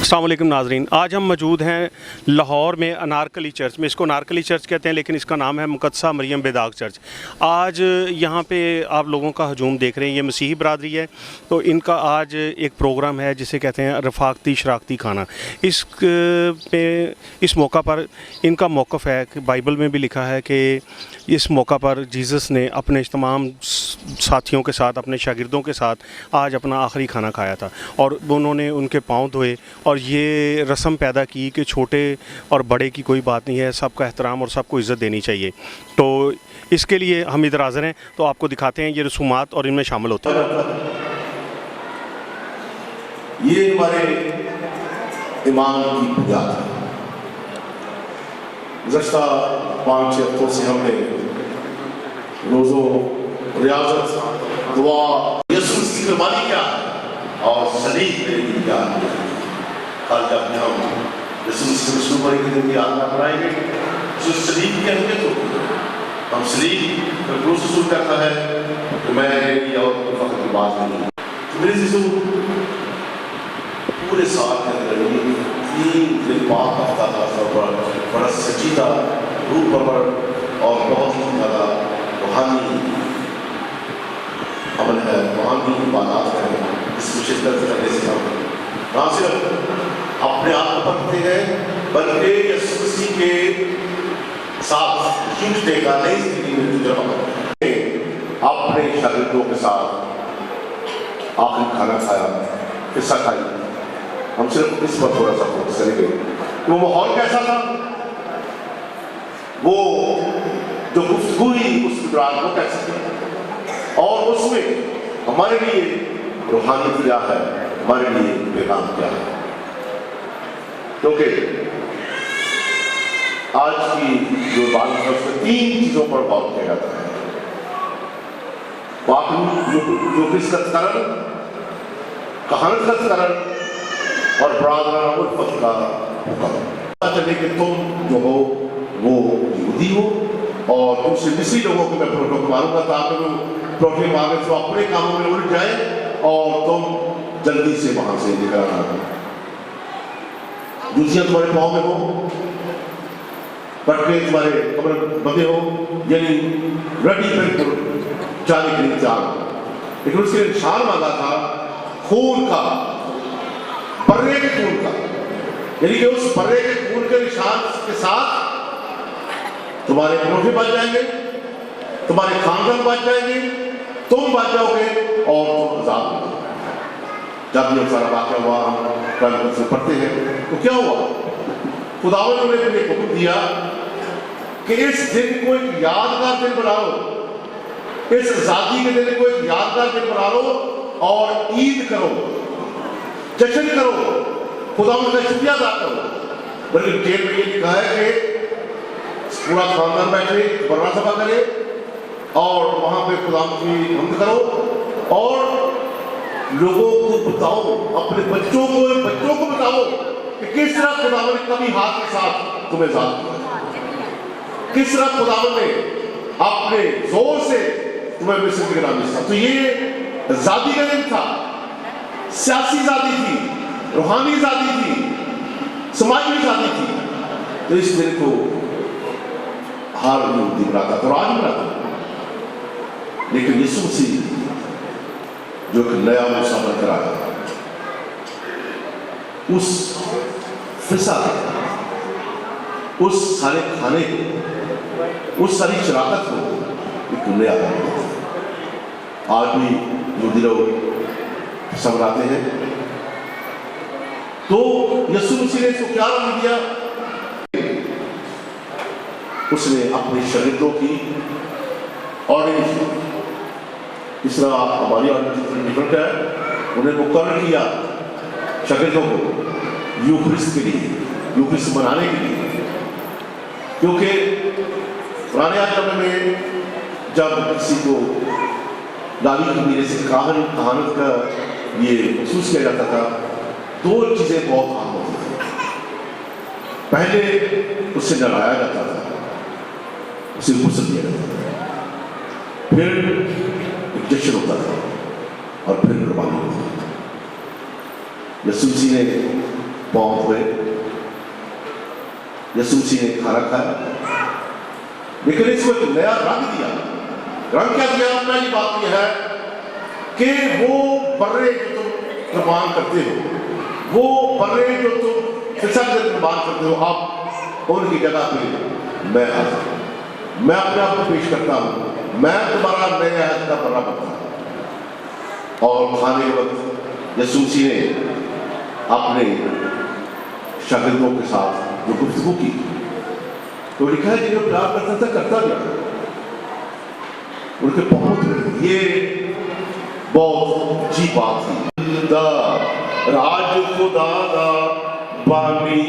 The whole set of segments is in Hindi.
अस्सलाम वालेकुम नाज़रीन, आज हम मौजूद हैं लाहौर में अनारकली चर्च में। इसको अनारकली चर्च कहते हैं लेकिन इसका नाम है मुक़द्दसा मरियम बेदाग चर्च। आज यहाँ पे आप लोगों का हजूम देख रहे हैं, ये मसीही बरादरी है। तो इनका आज एक प्रोग्राम है जिसे कहते हैं रफ़ाक़ती शराकती खाना। इस मौका पर इनका मौक़िफ़ है कि बाइबल में भी लिखा है कि इस मौका पर जीसस ने अपने तमाम साथियों के साथ, अपने शागिर्दों के साथ आज अपना आखिरी खाना खाया था और उन्होंने उनके पाँव धोए और ये रस्म पैदा की कि छोटे और बड़े की कोई बात नहीं है, सबका एहतराम और सबको इज़्ज़त देनी चाहिए। तो इसके लिए हम इधर हाज़िर हैं, तो आपको दिखाते हैं ये रसूमात और इनमें शामिल होता है। ये हमारे ईमान की बुनियाद है। गुज़श्ता 5-6 हफ्तों से हमने रोज़ों रियाज़त दुआ यीशु मसीह की कुर्बानी क्या है और सलीब मेरे लिए क्या है। कल जब हम यीशु मसीह की सुबह के दिन की आत्मा कराएंगे जो सलीब की अहमियत होगी। हम सलीब पर क्रूस शुरू करता है तो मैं और वक्त की बात नहीं। मेरे यीशु पूरे साल के अंदर 3 दिन बाद हफ्ता था, बड़ा सजीदा रूप पर और बहुत ही ज़्यादा रूहानी अमल है, रूहानी इबादत है। इसको शिद्दत करने से हम ना सिर्फ अपने आप को पकड़ते हैं बल्कि यीशु मसीह के साथ जुटने का नई जिंदगी में जुड़ना। अपने शागिर्दों के साथ आखिरी खाना खाया, हिस्सा खाई। हम सिर्फ इस पर थोड़ा सा फोकस करेंगे। वो माहौल कैसा था, वो जो गुफ्तगू हुई उस दौरान वो कैसी थी और उसमें हमारे लिए रूहानी क्या है, हमारे लिए पैगाम क्या है। क्योंकि आज की जो बात है उसमें 3 चीजों पर गौर किया जाता है। जो करण, कहानत का करण और बरादराना उल्फत का हुक्म। चले कि तुम जो हो वो यहूदी हो और तुमसे मिस्री लोगों को मैं प्रोटोकॉल मारूंगा ताकि वो प्रोटोकॉल मांगे तो अपने कामों में उलझ जाए और तुम जल्दी से वहां से निकल आना। जूतियां तुम्हारे पाँव में हो, पटके तुम्हारे कमर बंधे हो, यानी रेडी बिल्कुल जाने के लिए तैयार। लेकिन उसके निशान मांगा था खून का, बर्रे के खून का, यानी कि उस बर्रे के खून के निशान के साथ तुम्हारे प्रोफे बच जाएंगे, तुम्हारे खानदान बच जाएंगे, तुम बच जाओगे और तुम आजाद हो जाओगे। जब ये सारा वाक़या हुआ हम कल से पढ़ते हैं तो क्या हुआ, खुदावंद ने एक हुक्म दिया कि इस दिन को एक यादगार दिन बना लो, इस आजादी के दिन को एक यादगार दिन बना लो और ईद करो, जश्न करो, खुदावंद का शुक्रिया अदा करो। बल्कि जेल में ये लिखा है कि पूरा खानदान बैठे, बर्रा सभा करे और वहां पे खुदावंद की हमद करो और लोगों को बताओ, अपने बच्चों को बताओ कि किस तरह खुदावंद ने कभी हाथ के साथ तुम्हें आजाद किया, किस तरह खुदावंद ने अपने जोर से तुम्हें मिस्र के गिरा दिया। तो ये आजादी का दिन था, सियासी आजादी थी, रूहानी आजादी थी, समाजी आजादी थी। तो इस दिन को हर यहूदी मनाता था और आज मनाता। लेकिन यीशु मसीह जो कि नया मूसा बनकर आया, उस फिसा, उस सारे खाने को, उस सारी शराकत को एक नया बना। आज भी यहूदी लोग समझाते हैं। तो यीशु मसीह ने इसको क्या नाम दिया, उसने अपने शागिर्दों की ऑर्डिनेशन, इस तरह हमारी ऑर्डिनेशन डिफरेंट है, उन्हें मुकर्रर किया शागिर्दों को यूक्रिस्ट के लिए, यूक्रिस्ट मनाने के लिए। क्योंकि पुराने जमाने में जब किसी को दावी की मेरे से कहानत का ये महसूस किया जाता था, 2 चीजें बहुत आम होती थी। पहले उससे डराया जाता था, उसे गुस्सा दिया जाता था, फिर एक जश्न होता था और फिर कुर्बानी होती थी। यीशु मसीह ने यीशु मसीह ने खाना खाया, लेकिन इसको एक नया रंग दिया। रंग क्या दिया? पहली बात यह है कि वो बर्रे जो तुम कुर्बान करते हो, वो बर्रे जो तुम फिसक से कुर्बान करते हो, आप उनकी जगह पे मैं हाजिर, मैं अपने आप को पेश करता हूँ, मैं तुम्हारा नया हज का बर्रा बनता हूँ। और खाने के वक्त यीशु मसीह ने अपने शागिर्दों के साथ जो गुफ्तगू की, तो लिखा है जिन्हें प्यार करता था करता गया, उनके बहुत, ये बहुत अच्छी बात थी। राज खुदा दा बानी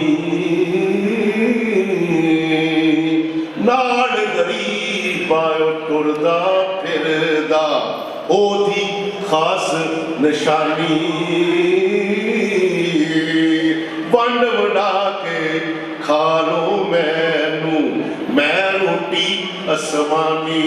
नाल गरीब आयो टुरदा फिरदा, ओदी खास निशानी वंड वंडा के खा लो मैनू, मैं रोटी आसमानी।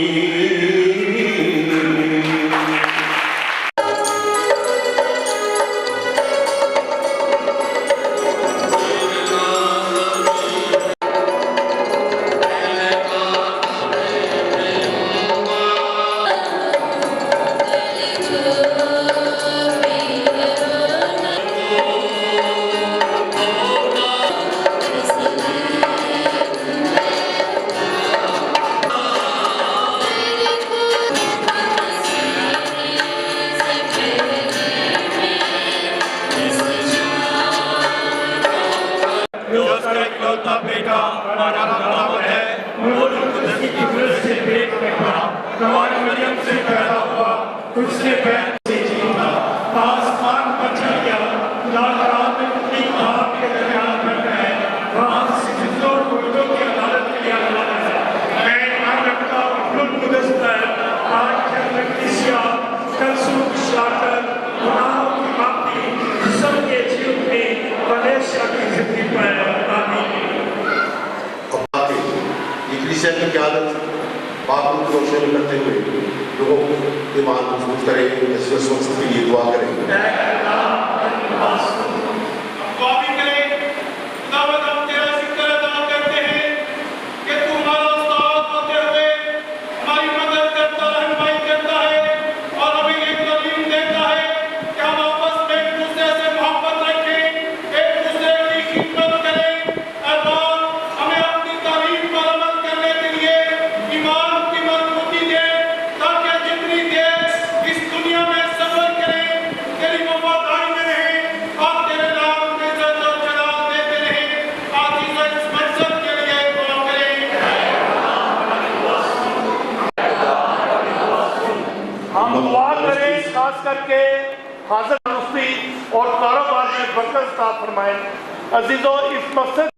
बेटा हमारा खुदावन है, वो कुदरती की फिर से पेट में पड़ा, हमारी मरियम से पैदा हुआ, तुझसे पैर से जीता, आसमान पर चढ़ गया, लाल में अपनी आग के दरमियान बैठा है, वहाँ से जिंदों और मुर्दों की अदालत के लिए आया है। मैं ईमान रखता हूँ कुदस पर, आज जन्नत की सियाह, कल सूख शाकर, गुनाहों की माफी, सबके जीवन में हमेशा की जिंदगी पर। की क्यादत बातों को रोशनी में करते हुए लोगों के ईमान को मजबूत करें, इस वक्त के लिए दुआ करें। खास करके हाजिर मुफ्ती और कारोबार में बरकत अता फरमाएं। अजीजों, इस मकसद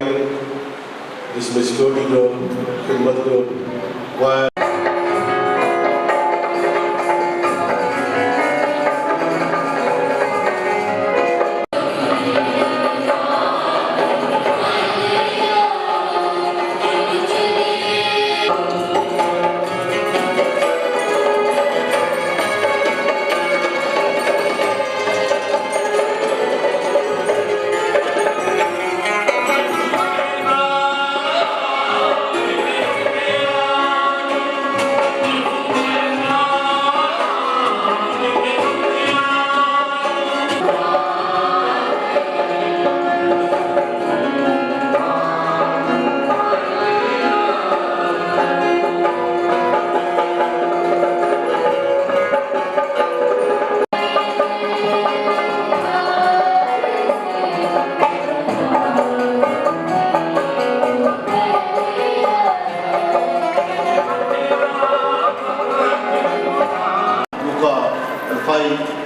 जिसमें सिक्योरिटी को, खिदमत को,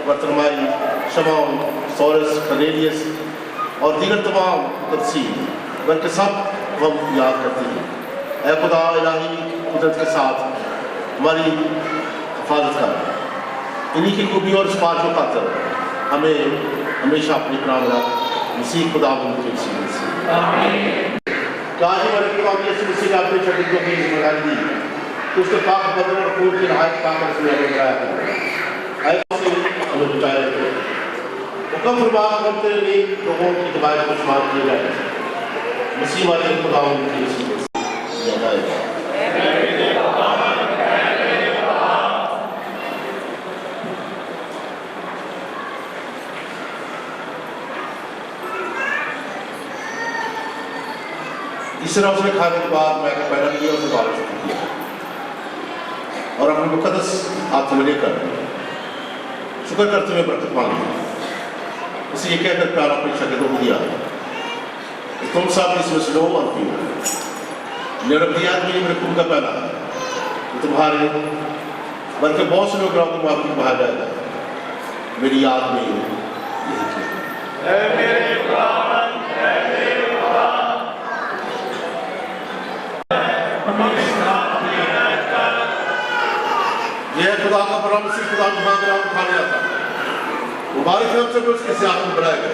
बर्तनमाई, शमाउन, सोरस, कनेलियस और दीगर तमाम तफसील, बल्कि सब हम याद करते हैं। ऐ खुदा इलाही कुदरत के साथ हमारी हिफाजत कर, इन्हीं की खूबी और सिफात को खातर हमें हमेशा अपनी प्राण रख, मसीह खुदा के वसीले से। आज हमारे खुदा मसीह ने अपने शागिर्दों की जिम्मेदारी दी कि उसके पाक बदन और खून की नहायत पाक रसूल हमें बनाया हमें बचाया हुक्म फरमा करते हुए लोगों की हिदायत को शुमार किया जाए। उसी वाले खुदावंद की ज़िंदा है। इस तरह उसने खाने के बाद मैंने पैदा किया और दोबारा शुक्र किया और अपने मुकद्दस हाथ में लेकर शुक्र करते हुए बरकत मांगी। इसे ये कहकर प्यार अपने शागिर्दों को दिया, तुम सब इसमें से लो और पियो। निरवधियात में मेरे खून का पहला है तुम्हारे, बल्कि बहुत से लोग रातों में आपको बाहर जाएगा मेरी याद में यही यह खुदा का परम से खुदा जहां का नाम उठा लिया था मुबारक है हमसे भी उसके सियासत में बनाया गया।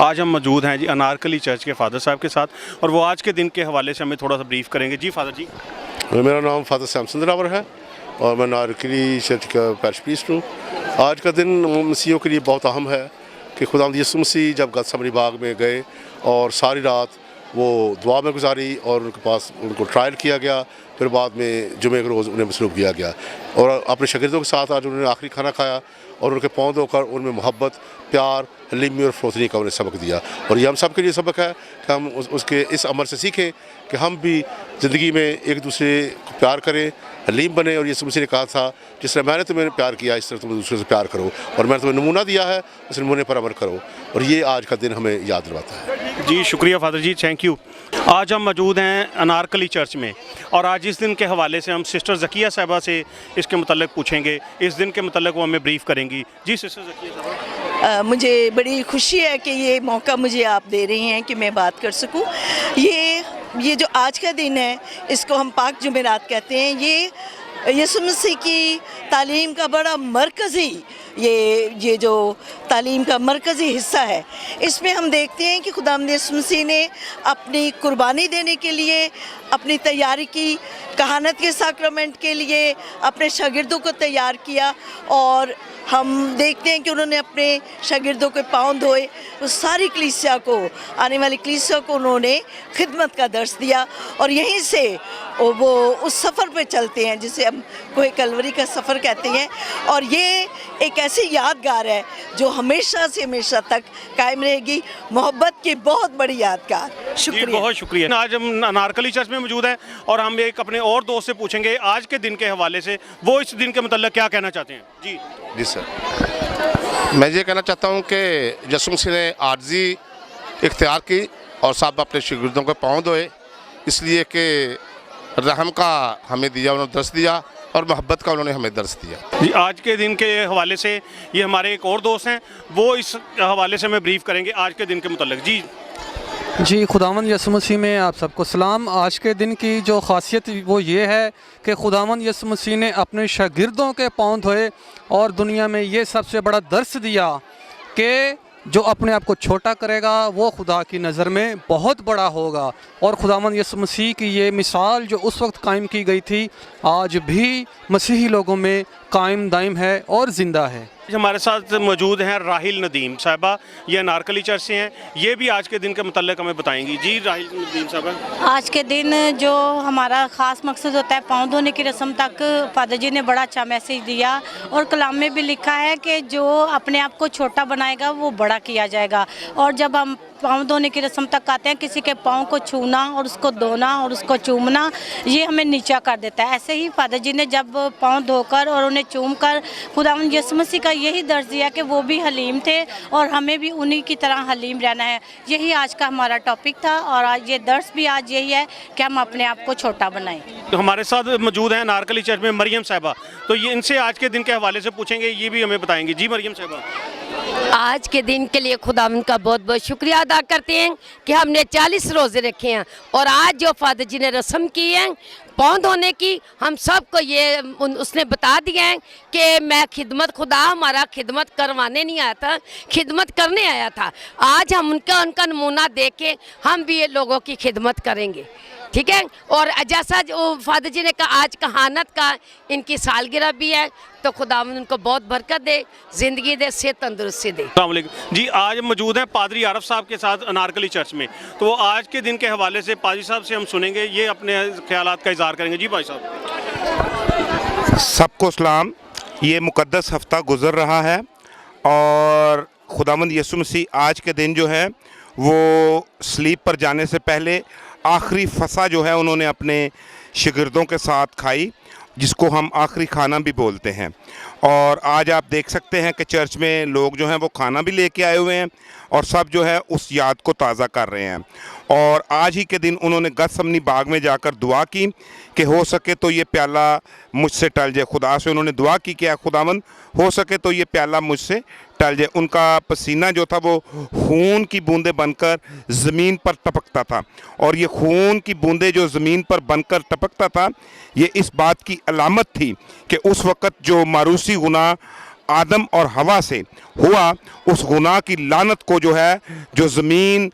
आज हम मौजूद हैं जी अनारकली चर्च के फादर साहब के साथ और वो आज के दिन के हवाले से हमें थोड़ा सा ब्रीफ करेंगे। जी फादर जी। मेरा नाम फादर सैमसन रावर है और मैं अनारकली चर्च का पैरिश प्रीस्ट हूँ। आज का दिन मसीहियों के लिए बहुत अहम है कि खुदावंद यीशु मसीह जब गतसमनी बाग में गए और सारी रात वो दुआ में गुजारी और उनके पास उनको ट्रायल किया गया, फिर बाद में जुमे के रोज़ उन्हें मसरूफ़ किया गया और अपने शागिर्दों के साथ आज उन्होंने आखिरी खाना खाया और उनके पाँव धोकर उनमें मोहब्बत, प्यार, हलीमी और फरोतनी का उन्हें सबक दिया। और ये हम सब के लिए सबक है कि हम उसके इस अमल से सीखें कि हम भी ज़िंदगी में एक दूसरे को प्यार करें, हलीम बने। और यीशु मसीह ने कहा था जिस तरह मैंने तुम्हें प्यार किया इस तरह तुम दूसरे से प्यार करो, और मैंने तुम्हें नमूना दिया है उस नमूने पर अमल करो। और ये आज का दिन हमें याद दिलाता है। जी शुक्रिया फादर जी, थैंक यू। आज हम मौजूद हैं अनारकली चर्च में और आज इस दिन के हवाले से हम सिस्टर ज़किया साहबा से इसके मतलब पूछेंगे, इस दिन के मतलब वो हमें ब्रीफ करेंगी। जी सिस्टर ज़किया साहबा। मुझे बड़ी खुशी है कि ये मौका मुझे आप दे रही हैं कि मैं बात कर सकूं। ये जो आज का दिन है इसको हम पाक जुमेरात कहते हैं। ये यीशु मसीह की तालीम का बड़ा मरकज़ी ये जो तालीम का मरकज़ी हिस्सा है। इसमें हम देखते हैं कि खुदावंद यीशु मसीह ने अपनी कुर्बानी देने के लिए अपनी तैयारी की, कहानत के साक्रमेंट के लिए अपने शागिर्दों को तैयार किया, और हम देखते हैं कि उन्होंने अपने शागिर्दों के पाँव धोए। उस सारी कलीसिया को, आने वाली कलीसिया को उन्होंने खिदमत का दर्स दिया, और यहीं से वो उस सफ़र पे चलते हैं जिसे हम कोहे कलवरी का सफ़र कहते हैं। और ये एक ऐसी यादगार है जो हमेशा से हमेशा तक कायम रहेगी, मोहब्बत की बहुत बड़ी यादगार। जी, शुक्रिया। बहुत शुक्रिया। आज हम अनारकली चर्च में मौजूद हैं और हम एक अपने और दोस्त से पूछेंगे आज के दिन के हवाले से वो इस दिन के मतलब क्या कहना चाहते हैं। जी सर, मैं ये कहना चाहता हूँ कि यीशु मसीह ने आर्जी इख्तियार की और सब अपने शागिर्दों के पाँव धोए, इसलिए कि रहम का हमें दिया, उन्होंने दर्स दिया, और मोहब्बत का उन्होंने हमें दर्स दिया। जी, आज के दिन के हवाले से ये हमारे एक और दोस्त हैं, वो इस हवाले से हमें ब्रीफ करेंगे आज के दिन के मतलब। जी, खुदावंद यीशु मसीह में आप सबको सलाम। आज के दिन की जो ख़ासियत वो ये है कि खुदावंद यीशु मसीह ने अपने शागिर्दों के पाँव धोए और दुनिया में ये सबसे बड़ा दर्स दिया कि जो अपने आप को छोटा करेगा वो खुदा की नज़र में बहुत बड़ा होगा। और खुदावंद यीशु मसीह की ये मिसाल जो उस वक्त कायम की गई थी आज भी मसीही लोगों में कायम दायम है और ज़िंदा है। हमारे साथ मौजूद हैं राहिल नदीम साहिबा, ये अनारकली चर्च से हैं, ये भी आज के दिन के मतलब हमें बताएंगी। जी राहिल नदीम साहिबा, आज के दिन जो हमारा ख़ास मकसद होता है पाँव धोने की रस्म तक फादर जी ने बड़ा अच्छा मैसेज दिया, और कलाम में भी लिखा है कि जो अपने आप को छोटा बनाएगा वो बड़ा किया जाएगा। और जब हम पाँव धोने की रस्म तक आते हैं, किसी के पाँव को छूना और उसको धोना और उसको चूमना ये हमें नीचा कर देता है। ऐसे ही फादर जी ने जब पाँव धोकर और उन्हें चूम कर खुदावंद यीशु मसीह का यही दर्ज दिया कि वो भी हलीम थे और हमें भी उन्हीं की तरह हलीम रहना है। यही आज का हमारा टॉपिक था, और आज ये दर्स भी आज यही है कि हम अपने आप को छोटा बनाएं। तो हमारे साथ मौजूद हैं अनारकली चर्च में मरियम साहिबा, तो ये इनसे आज के दिन के हवाले से पूछेंगे, ये भी हमें बताएंगी। जी मरियम साहिबा, आज के दिन के लिए खुदावंद का बहुत बहुत शुक्रिया अदा करते हैं कि हमने 40 रोज़े रखे हैं, और आज जो फादर जी ने रस्म की है पाँव धोने की, हम सबको ये उसने बता दिया है कि मैं खिदमत, खुदा हमारा खिदमत करवाने नहीं आया था, खिदमत करने आया था। आज हम उनका नमूना देख के हम भी ये लोगों की खिदमत करेंगे, ठीक है। और जैसा जो फादर जी ने कहा आज कहानत का इनकी सालगिरह भी है, तो खुदावंद उनको बहुत बरकत दे, ज़िंदगी दे, सेहत तंदुरुस्ती दे। अस्सलाम वालेकुम। जी, आज मौजूद हैं पादरी आरफ साहब के साथ अनारकली चर्च में, तो आज के दिन के हवाले से पादरी साहब से हम सुनेंगे, ये अपने ख्यालात का इज़हार करेंगे। जी भाई साहब। सबको सलाम। ये मुक़द्दस हफ्ता गुज़र रहा है और खुदावंद यीशु मसीह आज के दिन जो है वो स्लीप पर जाने से पहले आखिरी फसा जो है उन्होंने अपने शागिर्दों के साथ खाई, जिसको हम आखिरी खाना भी बोलते हैं। और आज आप देख सकते हैं कि चर्च में लोग जो हैं वो खाना भी लेके आए हुए हैं और सब जो है उस याद को ताज़ा कर रहे हैं। और आज ही के दिन उन्होंने गतसमनी बाग में जाकर दुआ की कि हो सके तो ये प्याला मुझसे टल जाए। खुदा से उन्होंने दुआ की कि खुदावंद हो सके तो ये प्याला मुझसे टल जाए। उनका पसीना जो था वो खून की बूंदें बनकर ज़मीन पर टपकता था, और ये खून की बूंदें जो ज़मीन पर बनकर टपकता था ये इस बात की अलामत थी कि उस वक़्त जो मारूसी गुनाह आदम और हवा से हुआ, उस गुनाह की लानत को जो है, जो ज़मीन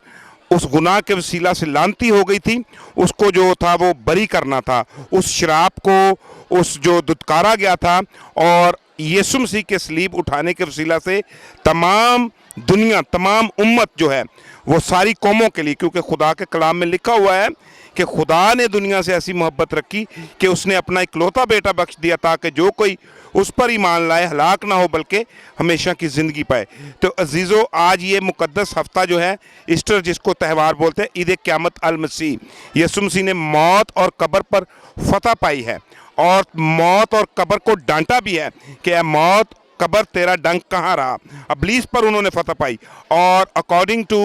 उस गुनाह के वसीला से लानती हो गई थी, उसको जो था वो बरी करना था, उस शराब को उस जो दुत्कारा गया था। और यीशु मसीह के सलीब उठाने के वसीला से तमाम दुनिया, तमाम उम्मत जो है वो सारी कौमों के लिए, क्योंकि खुदा के कलाम में लिखा हुआ है कि खुदा ने दुनिया से ऐसी मोहब्बत रखी कि उसने अपना इकलौता बेटा बख्श दिया ताकि जो कोई उस पर ईमान लाए हलाक ना हो बल्कि हमेशा की ज़िंदगी पाए। तो अजीज़ों, आज ये मुक़द्दस हफ्ता जो है ईस्टर, जिसको त्यौहार बोलते हैं, ईद क़यामत अल मसीह, यीशु मसीह ने मौत और कब्र पर फतह पाई है और मौत और कब्र को डांटा भी है कि ए मौत कब्र तेरा डंक कहाँ रहा। इब्लीस पर उन्होंने फतह पाई। और अकॉर्डिंग टू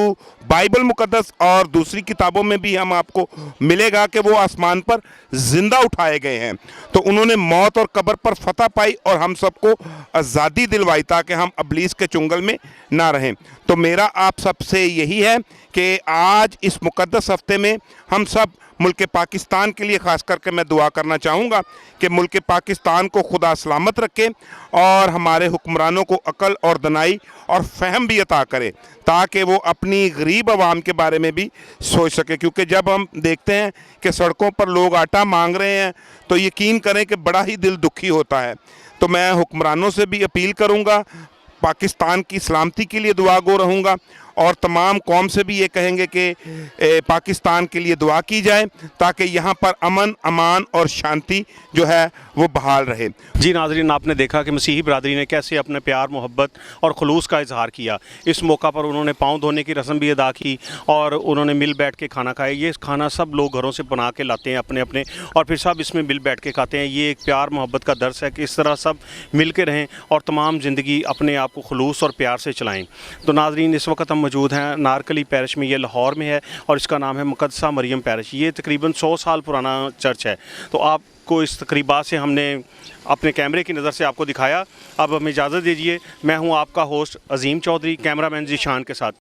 बाइबल मुक़द्दस और दूसरी किताबों में भी हम आपको मिलेगा कि वो आसमान पर ज़िंदा उठाए गए हैं। तो उन्होंने मौत और कब्र पर फतह पाई और हम सबको आज़ादी दिलवाई ताकि हम इब्लीस के चुंगल में ना रहें। तो मेरा आप सबसे यही है कि आज इस मुक़द्दस हफ्ते में हम सब मुल्क पाकिस्तान के लिए ख़ास करके मैं दुआ करना चाहूँगा कि मुल्क पाकिस्तान को खुदा सलामत रखे और हमारे हुक्मरानों को अकल और दनाई और फ़हम भी अता करे, ताकि वो अपनी गरीब आवाम के बारे में भी सोच सके। क्योंकि जब हम देखते हैं कि सड़कों पर लोग आटा मांग रहे हैं तो यकीन करें कि बड़ा ही दिल दुखी होता है। तो मैं हुक्मरानों से भी अपील करूँगा, पाकिस्तान की सलामती के लिए दुआ गो रहूँगा और तमाम कौम से भी ये कहेंगे कि पाकिस्तान के लिए दुआ की जाए ताकि यहाँ पर अमन, अमान और शांति जो है वो बहाल रहे। जी नाज़रीन, आपने देखा कि मसीही बरादरी ने कैसे अपने प्यार, मोहब्बत और खलूस का इजहार किया। इस मौका पर उन्होंने पाँव धोने की रस्म भी अदा की और उन्होंने मिल बैठ के खाना खाया। ये खाना सब लोग घरों से बना के लाते हैं अपने अपने, और फिर सब इसमें मिल बैठ के खाते हैं। ये एक प्यार मोहब्बत का दर्स है कि इस तरह सब मिल के रहें और तमाम ज़िंदगी अपने आप को खलूस और प्यार से चलाएँ। तो नाज़रीन, इस वक्त हम मौजूद हैं नारकली पैरिश में, ये लाहौर में है और इसका नाम है मुक़द्दसा मरियम पैरिश। ये तकरीबन 100 साल पुराना चर्च है। तो आपको इस तकरीबा से हमने अपने कैमरे की नज़र से आपको दिखाया। अब हमें इजाज़त दीजिए। मैं हूं आपका होस्ट अजीम चौधरी, कैमरामैन ज़ीशान के साथ।